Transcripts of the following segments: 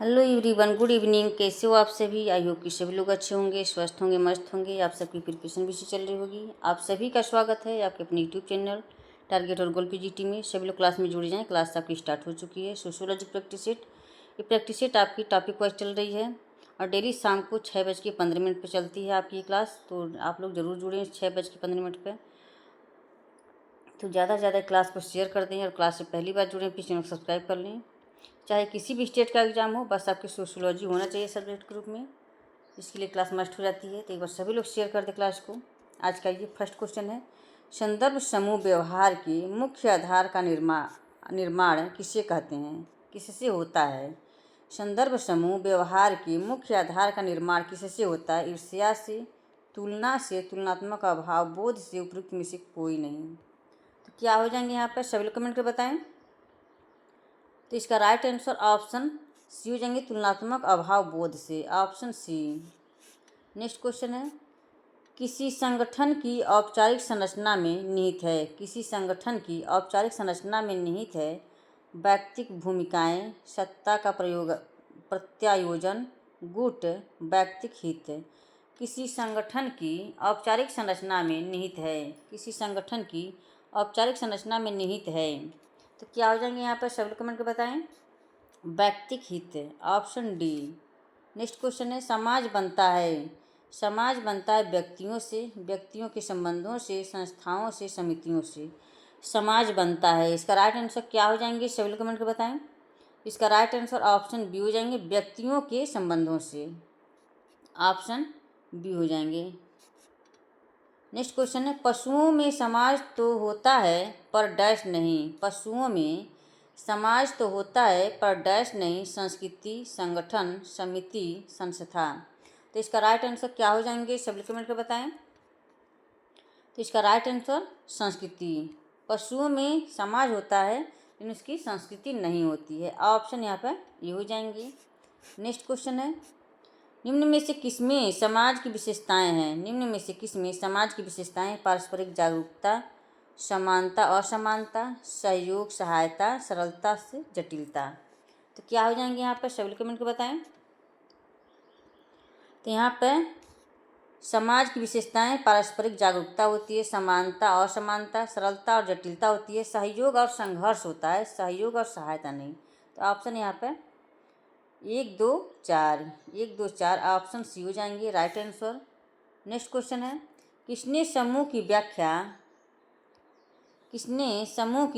Hello everyone, good evening. कैसे हो आप सभी? आई होप कि सभी लोग अच्छे होंगे, स्वस्थ होंगे, मस्त होंगे। आप सबकी प्रिपरेशन भी चल रही होगी। आप सभी का स्वागत है आपके अपने यूट्यूब चैनल टारगेट और गोल पीजीटी में। सभी लोग क्लास में जुड़ जाएं। क्लास आपकी स्टार्ट हो चुकी है। सोशियोलॉजी प्रैक्टिस सेट, ये प्रैक्टिस सेट आपकी टॉपिक वाइज चल रही है और डेली शाम को 6:15 पर चलती है आपकी क्लास। तो आप लोग ज़रूर जुड़ें 6:15 पर। तो ज़्यादा से ज़्यादा क्लास को शेयर कर दें और क्लास से पहली बार जुड़ें प्लीज़ चैनल को सब्सक्राइब कर लें। चाहे किसी भी स्टेट का एग्जाम हो, बस आपकी सोशियोलॉजी होना चाहिए सब्जेक्ट ग्रुप में। इसके लिए क्लास मस्ट हो जाती है। तो एक बार सभी लोग शेयर कर दें क्लास को। आज का ये फर्स्ट क्वेश्चन है, संदर्भ समूह व्यवहार के मुख्य आधार का निर्माण किसे कहते हैं, किससे होता है? संदर्भ समूह व्यवहार के मुख्य आधार का निर्माण किससे होता है? ईर्ष्या से, तुलना से, तुलनात्मक अभाव, बोध से, उपयुक्त में से कोई नहीं। तो क्या हो जाएंगे यहाँ पर? सभी लोग कमेंट कर बताएं। तो इसका राइट आंसर ऑप्शन सी हो जाएंगे, तुलनात्मक अभाव बोध से, ऑप्शन सी। नेक्स्ट क्वेश्चन है, किसी संगठन की औपचारिक संरचना में निहित है, किसी संगठन की औपचारिक संरचना में निहित है व्यक्तिगत भूमिकाएं, सत्ता का प्रत्यायोजन, गुट, व्यक्तिगत हित। किसी संगठन की औपचारिक संरचना में निहित है, किसी संगठन की औपचारिक संरचना में निहित है। तो क्या हो जाएंगे यहाँ पर? सब लोग कमेंट कर बताएं। व्यक्तिगत हित, ऑप्शन डी। नेक्स्ट क्वेश्चन है, समाज बनता है व्यक्तियों से, व्यक्तियों के संबंधों से, संस्थाओं से, समितियों से। समाज बनता है, इसका राइट आंसर क्या हो जाएंगे? सभी लोग कमेंट कर बताएं। इसका राइट आंसर ऑप्शन बी हो जाएंगे, व्यक्तियों के संबंधों से, ऑप्शन बी हो जाएंगे। नेक्स्ट क्वेश्चन है, पशुओं में समाज तो होता है पर डैश नहीं, पशुओं में समाज तो होता है पर डैश नहीं, संस्कृति, संगठन, समिति, संस्था। तो इसका राइट आंसर क्या हो जाएंगे? सभी कमेंट कर बताएं। तो इसका राइट आंसर संस्कृति। पशुओं में समाज होता है लेकिन उसकी संस्कृति नहीं होती है, ऑप्शन यहाँ पर ये हो जाएंगे। नेक्स्ट क्वेश्चन है, निम्न में से किसमें समाज की विशेषताएं हैं? निम्न में से किसमें समाज की विशेषताएं? पारस्परिक जागरूकता, समानता, असमानता, सहयोग, सहायता, सरलता से जटिलता। तो क्या हो जाएंगे यहाँ पर? सभी कमेंट को बताएं। तो यहाँ पर समाज की विशेषताएं पारस्परिक जागरूकता होती है, समानता, असमानता, सरलता और जटिलता होती है, सहयोग और संघर्ष होता है, सहयोग और सहायता नहीं। तो ऑप्शन यहाँ पर 1, 2, 4, 1, 2, 4, ऑप्शन सी हो जाएंगे राइट आंसर। नेक्स्ट क्वेश्चन है, किसने समूह की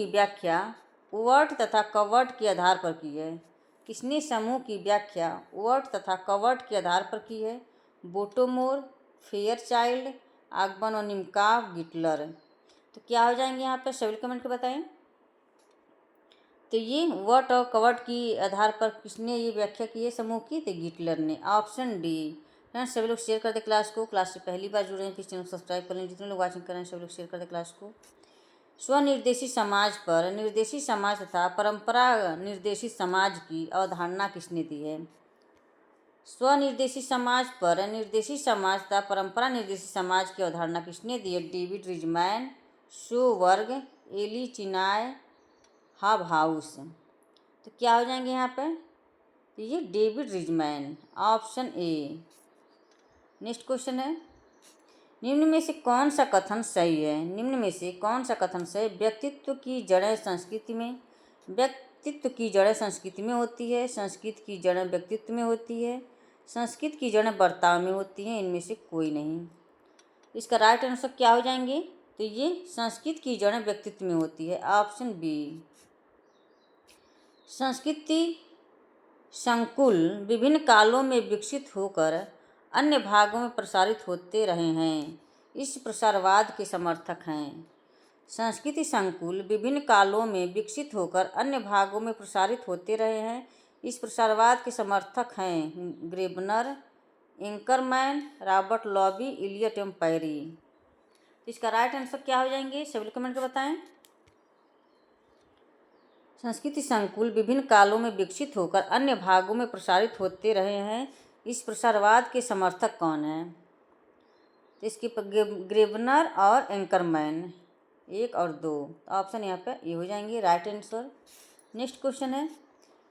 व्याख्या वर्ड तथा कवर्ड के आधार पर की है? किसने समूह की व्याख्या वर्ड तथा कवर्ड के आधार पर की है? बोटोमोर, फेयरचाइल्ड, आगबन और निमकाव, गिटलर। तो क्या हो जाएंगे यहाँ पर? सभी कमेंट कर बताएं। तो ये वर्ड और कवर्ड की आधार पर किसने ये व्याख्या की है समूह की? तो गिटलर ने, ऑप्शन डी। फ्रेंड्स सभी लोग शेयर कर दे क्लास को। क्लास से पहली बार जुड़े हैं प्लीज चैनल को सब्सक्राइब कर लें। जितने लोग वाचिंग कर रहे हैं सभी लोग शेयर कर दे क्लास को। स्वनिर्देशी समाज पर निर्देशी समाज तथा परंपरा निर्देशित समाज की अवधारणा किसने दी है? स्वनिर्देशी समाज पर निर्देशी समाज तथा परंपरा निर्देशित समाज की अवधारणा किसने दी है? David Riesman, Sjoberg, Eli Chinoy, Hobhouse. तो क्या हो जाएंगे यहाँ पर? तो ये David Riesman, option A. Next question है, निम्न में से कौन सा कथन सही है? निम्न में से कौन सा कथन सही? व्यक्तित्व की जड़ें संस्कृति में, व्यक्तित्व की जड़ें संस्कृति में होती है, संस्कृति की जड़ें व्यक्तित्व में होती है, संस्कृति की जड़ें बर्ताव में होती हैं, इनमें से कोई नहीं। इसका राइट आंसर क्या हो जाएंगे? तो ये संस्कृति की जड़ें व्यक्तित्व में होती है, ऑप्शन बी। संस्कृति संकुल विभिन्न कालों में विकसित होकर अन्य भागों में प्रसारित होते रहे हैं, इस प्रसारवाद के समर्थक हैं। संस्कृति संकुल विभिन्न कालों में विकसित होकर अन्य भागों में प्रसारित होते रहे हैं, इस प्रसारवाद के समर्थक हैं ग्रेबनर, एंकरमैन, रॉबर्ट लॉबी, इलियट एवं पैरी। इसका राइट आंसर क्या हो जाएंगे? सभी कमेंट कर बताएं। संस्कृति संकुल विभिन्न कालों में विकसित होकर अन्य भागों में प्रसारित होते रहे हैं, इस प्रसारवाद के समर्थक कौन हैं? तो इसके ग्रेबनर और एंकरमैन, 1 और 2, ऑप्शन यहाँ पे ये हो जाएंगे राइट आंसर। नेक्स्ट क्वेश्चन है,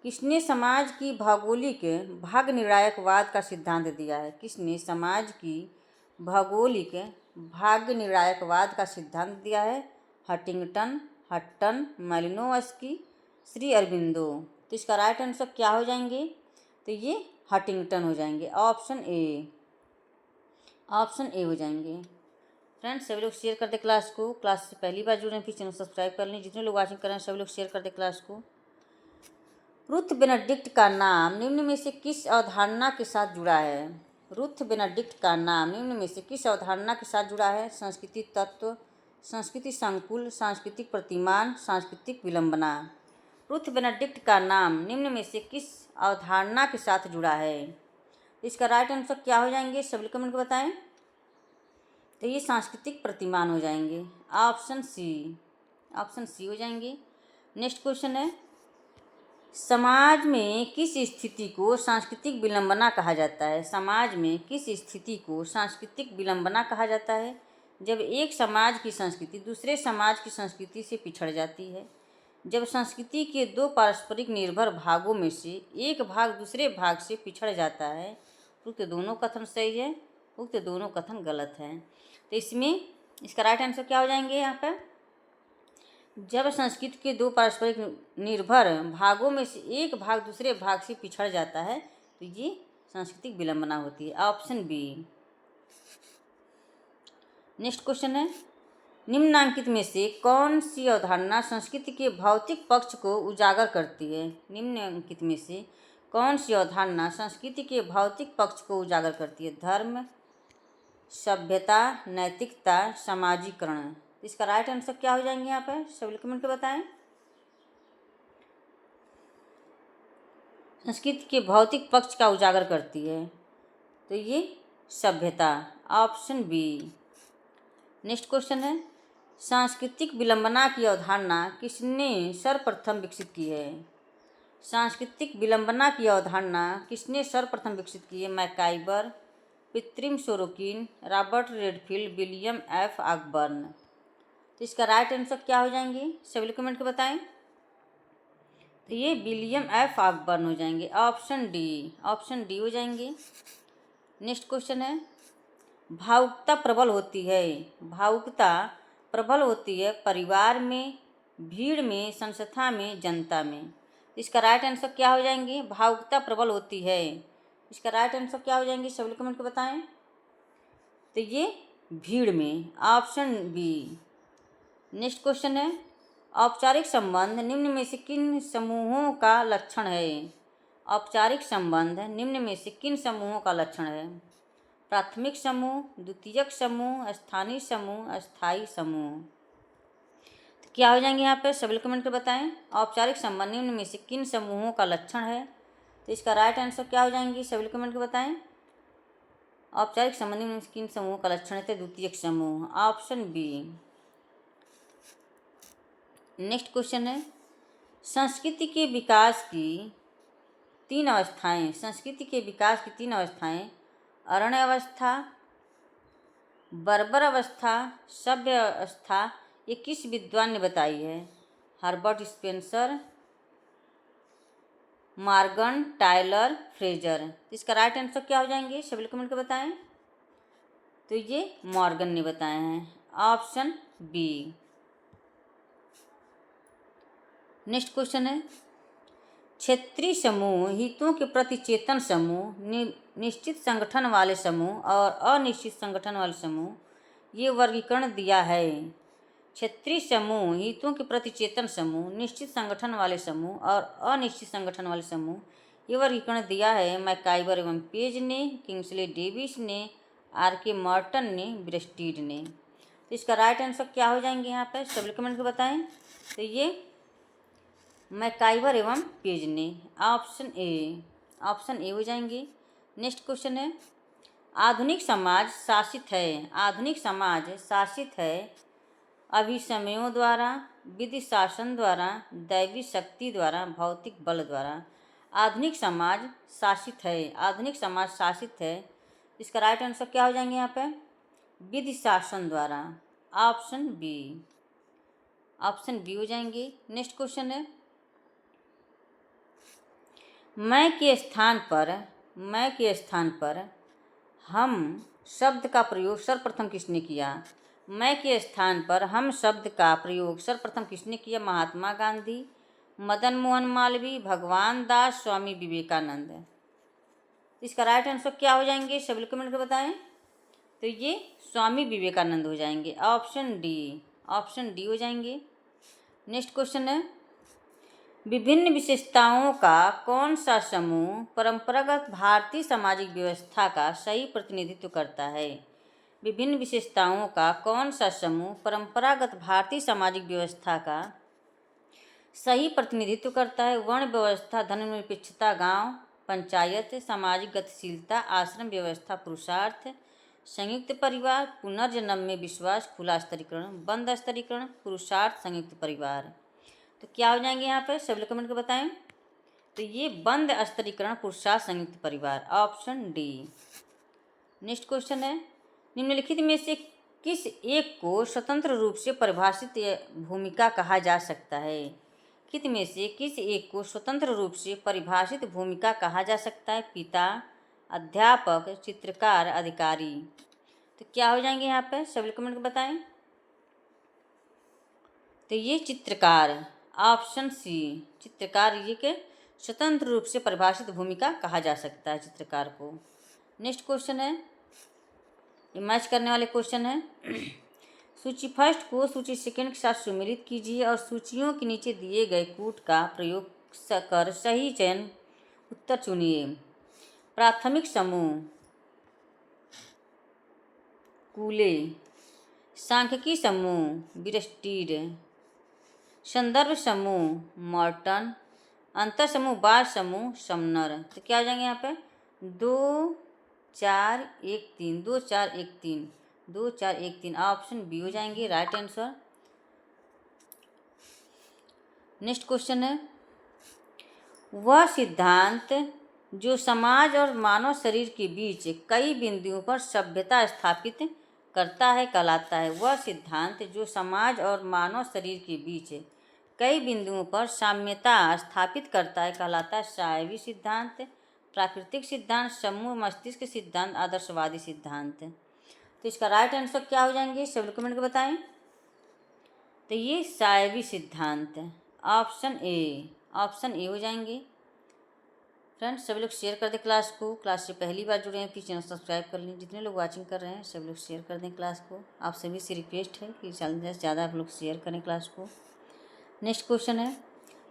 किसने समाज की भौगोलिक भाग निर्णायकवाद का सिद्धांत दिया है? किसने समाज की भौगोलिक भाग्य निर्णायकवाद का सिद्धांत दिया है? Huntington, Hutton, Malinowski, Shri Aurobindo. तो इसका राइट आंसर क्या हो जाएंगे? तो ये हंटिंगटन हो जाएंगे। ऑप्शन ए हो जाएंगे। फ्रेंड्स, सभी लोग शेयर कर दे क्लास को। क्लास से पहली बार जुड़े हैं फिर चैनल सब्सक्राइब कर लें। जितने लोग वाचिंग कर रहे हैं सभी लोग शेयर कर दे क्लास को। रुथ बेनेडिक्ट का नाम निम्न में से किस अवधारणा के साथ जुड़ा है? रुथ बेनेडिक्ट का नाम निम्न में से किस अवधारणा के साथ जुड़ा है? सांस्कृतिक तत्व, संस्कृति संकुल, सांस्कृतिक प्रतिमान, सांस्कृतिक विलंबना। रुथ बेनेडिक्ट का नाम निम्न में से किस अवधारणा के साथ जुड़ा है? इसका राइट आंसर क्या हो जाएंगे? सभी लोग कमेंट को बताएं। तो ये सांस्कृतिक प्रतिमान हो जाएंगे। ऑप्शन सी हो जाएंगे। नेक्स्ट क्वेश्चन है, समाज में किस स्थिति को सांस्कृतिक विलंबना कहा जाता है? समाज में किस स्थिति को सांस्कृतिक विलंबना कहा जाता है? जब एक समाज की संस्कृति दूसरे समाज की संस्कृति से पिछड़ जाती है, जब संस्कृति के दो पारस्परिक निर्भर भागों में से एक भाग दूसरे भाग से पिछड़ जाता है। उक्त दोनों कथन सही है, उक्त दोनों कथन गलत है। तो इसमें इसका राइट आंसर क्या हो जाएंगे? यहाँ पर जब संस्कृति के दो पारस्परिक निर्भर भागों में से एक भाग दूसरे भाग से पिछड़ जाता है तो ये सांस्कृतिक विलंबना होती है। Option B. नेक्स्ट क्वेश्चन है, निम्नांकित में से कौन सी अवधारणा संस्कृति के भौतिक पक्ष को उजागर करती है? निम्नांकित में से कौन सी अवधारणा संस्कृति के भौतिक पक्ष को उजागर करती है? धर्म, सभ्यता, नैतिकता, सामाजिकरण। इसका राइट आंसर क्या हो जाएंगे? यहाँ पर सभी लोग कमेंट में बताएं। संस्कृति के भौतिक पक्ष का उजागर करती है तो ये सभ्यता। Option B. नेक्स्ट क्वेश्चन है, सांस्कृतिक विलंबना की अवधारणा किसने सर्वप्रथम विकसित की है? सांस्कृतिक विलंबना की अवधारणा किसने सर्वप्रथम विकसित की है? MacIver, Pitirim Sorokin, Robert Redfield, William F Ogburn. तो इसका राइट आंसर क्या हो जाएंगे? सभी लोग कमेंट कर बताएं। तो ये विलियम एफ ऑकबर्न हो जाएंगे। ऑप्शन डी हो जाएंगे। नेक्स्ट क्वेश्चन है, भावुकता प्रबल होती है परिवार में, भीड़ में, संस्था में, जनता में। इसका राइट आंसर क्या हो जाएंगे? भावुकता प्रबल होती है। इसका राइट आंसर क्या हो जाएंगे? सभी लोग कमेंट को बताएं। तो ये भीड़ में। Option B. नेक्स्ट क्वेश्चन है, औपचारिक संबंध निम्न में से किन समूहों का लक्षण है? औपचारिक संबंध निम्न में से किन समूहों का लक्षण है? प्राथमिक समूह, द्वितीयक समूह, स्थानीय समूह, अस्थायी समूह। तो क्या हो जाएंगे यहाँ पर? सभी लोग कमेंट कर बताएं। औपचारिक संबंध निम्न में से किन समूहों का लक्षण है? तो इसका राइट आंसर क्या हो जाएंगे? सभी लोग कमेंट कर बताएं। औपचारिक संबंध निम्न में से किन समूहों का लक्षण है? तो द्वितीयक समूह। Option B. नेक्स्ट क्वेश्चन है, संस्कृति के विकास की तीन अवस्थाएं अरण्य अवस्था, बर्बर अवस्था, सभ्य अवस्था, ये किस विद्वान ने बताई है? Herbert Spencer, Morgan, Tyler, Fraser. इसका राइट आंसर क्या हो जाएंगे? सभी लोग कमेंट कर बताएं। तो ये मॉर्गन ने बताए हैं। Option B. नेक्स्ट क्वेश्चन है, क्षेत्रीय समूह, हितों के प्रति चेतन समूह, निश्चित संगठन वाले समूह और अनिश्चित संगठन वाले समूह, ये वर्गीकरण दिया है। क्षेत्रीय समूह, हितों के प्रति चेतन समूह, निश्चित संगठन वाले समूह और अनिश्चित संगठन वाले समूह, ये वर्गीकरण दिया है मैकाइबर एवं पेज ने, किंग्सले डेविस ने, आर.के. मॉर्टन ने, ब्रेस्टीड ने। तो इसका राइट आंसर क्या हो जाएंगे? यहाँ पर सभी कमेंट को बताएं। तो ये मैकाइबर एवं पेज ने। ऑप्शन ए हो जाएंगे। नेक्स्ट क्वेश्चन है, आधुनिक समाज शासित है अभिसमयों द्वारा, विधि शासन द्वारा, दैवी शक्ति द्वारा, भौतिक बल द्वारा। आधुनिक समाज शासित है। इसका राइट आंसर क्या हो जाएंगे? यहाँ पे विधि शासन द्वारा। ऑप्शन बी हो जाएंगे। नेक्स्ट क्वेश्चन है, मैं के स्थान पर हम शब्द का प्रयोग सर्वप्रथम किसने किया? मैं के स्थान पर हम शब्द का प्रयोग सर्वप्रथम किसने किया? महात्मा गांधी, मदन मोहन मालवीय, भगवान दास, स्वामी विवेकानंद। इसका राइट आंसर क्या हो जाएंगे? सभी लोग कमेंट कर बताएं। तो ये स्वामी विवेकानंद हो जाएंगे। ऑप्शन डी हो जाएंगे। नेक्स्ट क्वेश्चन है, विभिन्न विशेषताओं का कौन सा समूह परंपरागत भारतीय सामाजिक व्यवस्था का सही प्रतिनिधित्व करता है? विभिन्न विशेषताओं का कौन सा समूह परंपरागत भारतीय सामाजिक व्यवस्था का सही प्रतिनिधित्व करता है? वर्ण व्यवस्था, धर्मनिरपेक्षता, गांव पंचायत, सामाजिक गतिशीलता, आश्रम व्यवस्था, पुरुषार्थ, संयुक्त परिवार, पुनर्जन्म में विश्वास, खुला स्तरीकरण, बंद स्तरीकरण, पुरुषार्थ, संयुक्त परिवार। तो क्या हो जाएंगे यहाँ पे? सब लोग कमेंट कर बताएं। तो ये बंद स्तरीकरण, पुरुषार्थ, संयुक्त परिवार। Option D. नेक्स्ट क्वेश्चन है, निम्नलिखित में से किस एक को स्वतंत्र रूप से परिभाषित भूमिका कहा जा सकता है? कित में से किस एक को स्वतंत्र रूप से परिभाषित भूमिका कहा जा सकता है? पिता, अध्यापक, चित्रकार, अधिकारी। तो क्या हो जाएंगे यहाँ पे? सभी कमेंट में बताएं। तो ये चित्रकार। ऑप्शन सी, चित्रकार ये के स्वतंत्र रूप से परिभाषित भूमिका कहा जा सकता है चित्रकार को। नेक्स्ट क्वेश्चन है, ये मैच करने वाले क्वेश्चन है। सूची फर्स्ट को सूची सेकंड के साथ सुमेलित कीजिए और सूचियों के नीचे दिए गए कूट का प्रयोग कर सही चयन उत्तर चुनिए। प्राथमिक समूह कूले, सांख्यिकी समूह बिरस्टीड, संदर्भ समूह मॉर्टन, अंतर समूह बार समूह समनर। तो क्या आ जाएंगे यहाँ पे? 2 4 1 3, 2 4 1 3, 2 4 1 3। ऑप्शन बी हो जाएंगे राइट आंसर। नेक्स्ट क्वेश्चन है, वह सिद्धांत जो समाज और मानव शरीर के बीच कई बिंदुओं पर सभ्यता स्थापित करता है कहलाता है? वह सिद्धांत जो समाज और मानव शरीर के बीच कई बिंदुओं पर साम्यता स्थापित करता है कहलाता है? सायवी सिद्धांत, प्राकृतिक सिद्धांत, समूह मस्तिष्क सिद्धांत, आदर्शवादी सिद्धांत। तो इसका राइट आंसर क्या हो जाएंगे? सब लोग कमेंट कर बताएं। तो ये सायवी सिद्धांत। ऑप्शन ए हो जाएंगे। फ्रेंड्स सभी लोग शेयर कर दें क्लास को। क्लास से पहली बार जुड़े हैं प्लीज़ चैनल सब्सक्राइब कर लें। जितने लोग वाचिंग कर रहे हैं सभी लोग शेयर कर दें क्लास को। आप सभी से रिक्वेस्ट है कि ज़्यादा से ज़्यादा आप लोग शेयर करें क्लास को। नेक्स्ट क्वेश्चन है,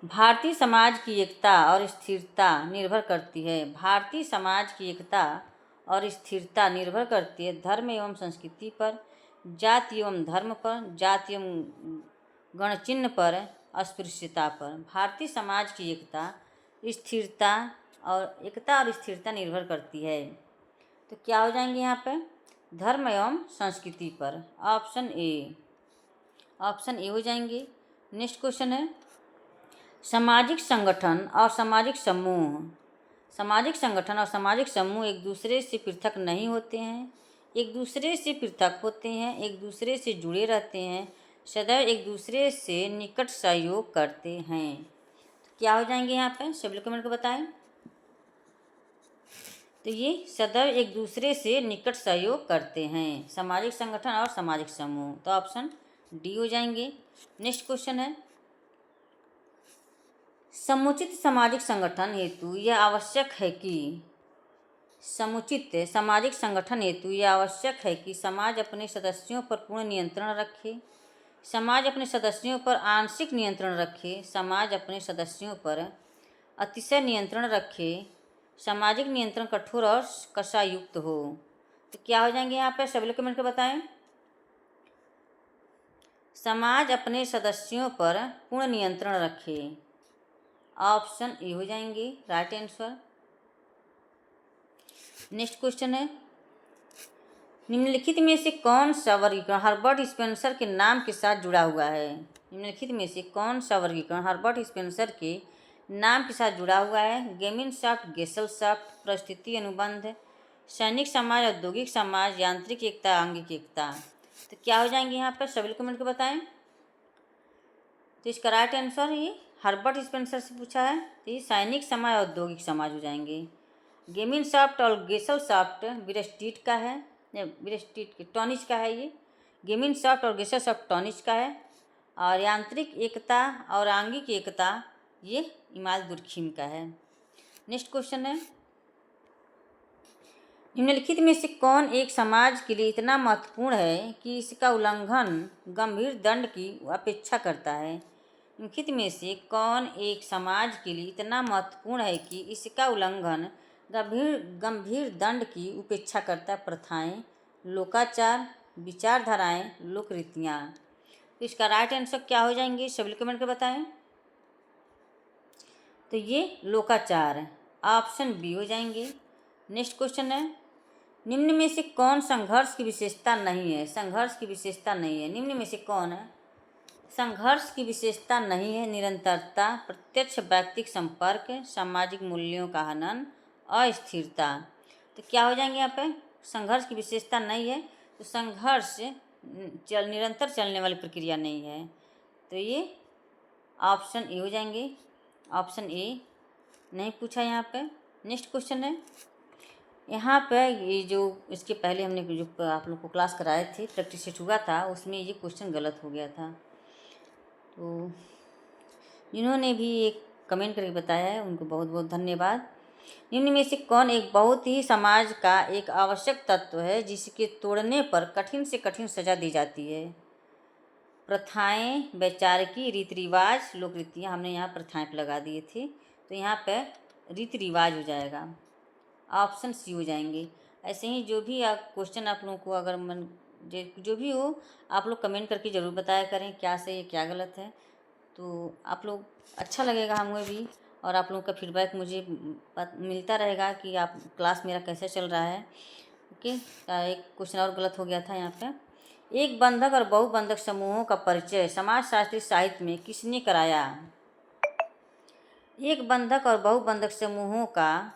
भारतीय समाज की एकता और स्थिरता निर्भर करती है। भारतीय समाज की एकता और स्थिरता निर्भर करती है धर्म एवं संस्कृति पर, जाति एवं धर्म पर, जाति एवं गणचिन्ह पर, अस्पृश्यता पर। भारतीय समाज की एकता और स्थिरता निर्भर करती है। तो क्या हो जाएंगे यहाँ पे? धर्म एवं संस्कृति पर। ऑप्शन ए हो जाएंगे। नेक्स्ट क्वेश्चन है, सामाजिक संगठन और सामाजिक समूह। सामाजिक संगठन और सामाजिक समूह एक दूसरे से पृथक नहीं होते हैं, एक दूसरे से पृथक होते हैं, एक दूसरे से जुड़े रहते हैं, सदैव एक दूसरे से निकट सहयोग करते हैं। तो क्या हो जाएंगे यहाँ पे? सभी लोग कमेंट को बताएं। तो ये सदैव एक दूसरे से निकट सहयोग करते हैं, सामाजिक संगठन और सामाजिक समूह। तो ऑप्शन डी हो जाएंगे। नेक्स्ट क्वेश्चन है, समुचित सामाजिक संगठन हेतु यह आवश्यक है कि समाज अपने सदस्यों पर पूर्ण नियंत्रण रखे, समाज अपने सदस्यों पर आंशिक नियंत्रण रखे, समाज अपने सदस्यों पर अतिशय नियंत्रण रखे, सामाजिक नियंत्रण कठोर और कषायुक्त हो। तो क्या हो जाएंगे यहाँ पर? सभी लोग कमेंट कर बताएं। समाज अपने सदस्यों पर पूर्ण नियंत्रण रखे। ऑप्शन ए हो जाएंगे राइट आंसर। नेक्स्ट क्वेश्चन है, निम्नलिखित में से कौन सा वर्गीकरण हर्बर्ट स्पेंसर के नाम के साथ जुड़ा हुआ है? निम्नलिखित में से कौन सा वर्गीकरण हर्बर्ट स्पेंसर के नाम के साथ जुड़ा हुआ है? गेमिनशाफ्ट, गेसलशाफ्ट, परिस्थिति अनुबंध, सैनिक समाज, औद्योगिक समाज, यांत्रिक एकता, आंगिक एकता। तो क्या हो जाएंगे यहाँ पर? सभी कमेंट को बताएं। तो इसका राइट आंसर ये हर्बर्ट स्पेंसर से पूछा है, तो ये सैनिक समाज और औद्योगिक समाज हो जाएंगे। गेमिन सॉफ्ट और गेसल सॉफ्ट ब्रेस्टिट का है, ब्रेस्टिट के टॉनिच का है ये। गेमिन सॉफ्ट और गेसल सॉफ्ट टॉनिच का है। और यांत्रिक एकता और आंगिक एकता ये इमाल दुर्खिम का है। नेक्स्ट क्वेश्चन है, निम्नलिखित में से कौन एक समाज के लिए इतना महत्वपूर्ण है कि इसका उल्लंघन गंभीर दंड की अपेक्षा करता है? निम्नलिखित में से कौन एक समाज के लिए इतना महत्वपूर्ण है कि इसका उल्लंघन गंभीर दंड की उपेक्षा करता है? प्रथाएं, लोकाचार, विचारधाराएं, लोकरीतियाँ। तो इसका राइट आंसर क्या हो जाएंगे, सभी लोग कमेंट कर बताएं। तो ये लोकाचार है, ऑप्शन बी हो जाएंगे। नेक्स्ट क्वेश्चन है, निम्न में से कौन संघर्ष की विशेषता नहीं है? संघर्ष की विशेषता नहीं है, निम्न में से कौन है? संघर्ष की विशेषता नहीं है निरंतरता, प्रत्यक्ष व्यक्तिक संपर्क, सामाजिक मूल्यों का हनन, अस्थिरता। तो क्या हो जाएंगे यहाँ पे? संघर्ष की विशेषता नहीं है, तो संघर्ष निरंतर चलने वाली प्रक्रिया नहीं है, तो ये ऑप्शन ए हो जाएंगे। ऑप्शन ए नहीं पूछा यहाँ पे। नेक्स्ट क्वेश्चन है, यहाँ पे ये जो इसके पहले हमने जो आप लोग को क्लास कराए थे, प्रैक्टिस सेट हुआ था, उसमें ये क्वेश्चन गलत हो गया था। तो जिन्होंने भी एक कमेंट करके बताया है उनको बहुत बहुत धन्यवाद। निम्न में से कौन एक बहुत ही समाज का एक आवश्यक तत्व है जिसके तोड़ने पर कठिन से कठिन सजा दी जाती है? प्रथाएं, वैचारिकी, रीति रिवाज, लोक रीतियाँ। हमने यहाँ प्रथाएं पे लगा दिए थे, तो यहाँ पे रीति रिवाज हो जाएगा, ऑप्शन सी हो जाएंगे। ऐसे ही जो भी आप क्वेश्चन आप लोगों को अगर मन जो भी हो, आप लोग कमेंट करके ज़रूर बताया करें क्या सही है क्या गलत है, तो आप लोग अच्छा लगेगा हमें भी, और आप लोगों का फीडबैक मुझे मिलता रहेगा कि आप क्लास मेरा कैसे चल रहा है। ओके, एक क्वेश्चन और गलत हो गया था यहाँ पे। एक बंधक और बहुबंधक समूहों का परिचय समाजशास्त्री साहित्य में किसने कराया? एक बंधक और बहुबंधक समूहों का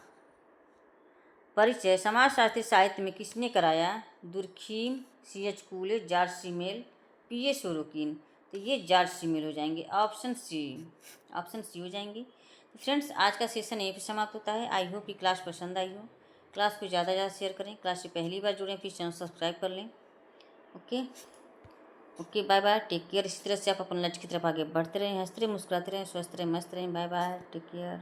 परिचय समाजशास्त्री साहित्य में किसने कराया? Durkheim, C.H. कूले, George सीमेल, P.A. Sorokin. तो ये जॉर्ज सीमेल हो जाएंगे, ऑप्शन सी हो जाएंगी। फ्रेंड्स, आज का सेशन यहीं पर समाप्त होता है। आई होप कि क्लास पसंद आई हो। क्लास को ज़्यादा शेयर करें। क्लास से पहली बार जुड़ें प्लीज़ चैनल सब्सक्राइब कर लें। Okay, bye bye, take care. इसी तरह से आप अपन लक्ष्य की तरफ आगे बढ़ते रहें, हंसते रहें, मुस्कुराते रहें, स्वस्थ रहें, मस्त रहें। Bye bye, take care.